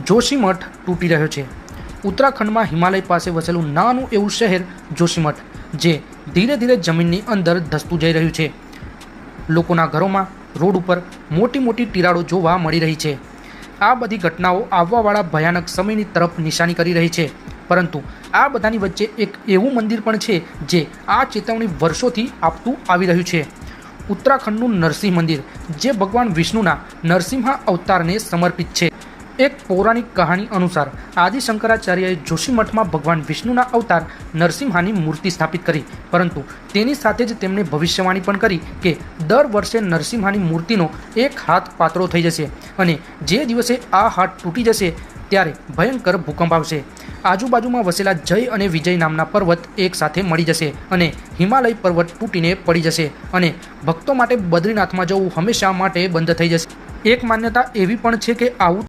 જોશીમઠ તૂટી રહ્યો છે। ઉત્તરાખંડમાં હિમાલય પાસે વસેલું નાનું એવું શહેર જોશીમઠ જે ધીરે ધીરે જમીનની અંદર ધસતું જઈ રહ્યું છે। લોકોના ઘરોમાં રોડ ઉપર મોટી મોટી તિરાડો જોવા મળી રહી છે। આ બધી ઘટનાઓ આવવાવાળા ભયાનક સમયની તરફ નિશાની કરી રહી છે, પરંતુ આ બધાની વચ્ચે એક એવું મંદિર પણ છે જે આ ચેતવણી વર્ષોથી આપતું આવી રહ્યું છે। ઉત્તરાખંડનું નરસિંહ મંદિર જે ભગવાન વિષ્ણુના નરસિંહા અવતારને સમર્પિત છે। એક પૌરાણિક કહાની અનુસાર આદિ શંકરાચાર્યએ જોશીમઠમાં ભગવાન વિષ્ણુના અવતાર નરસિંહાની મૂર્તિ સ્થાપિત કરી, પરંતુ તેની સાથે જ તેમણે ભવિષ્યવાણી પણ કરી કે દર વર્ષે નરસિંહાની મૂર્તિનો એક હાથ પાતળો થઈ જશે અને જે દિવસે આ હાથ તૂટી જશે ત્યારે ભયંકર ભૂકંપ આવશે। આજુબાજુમાં વસેલા જય અને વિજય નામના પર્વત એક સાથે મળી જશે અને હિમાલય પર્વત તૂટીને પડી જશે અને ભક્તો માટે બદ્રીનાથમાં જવું હંમેશા માટે બંધ થઈ જશે। એક માન્યતા એવી પણ છે કે આવું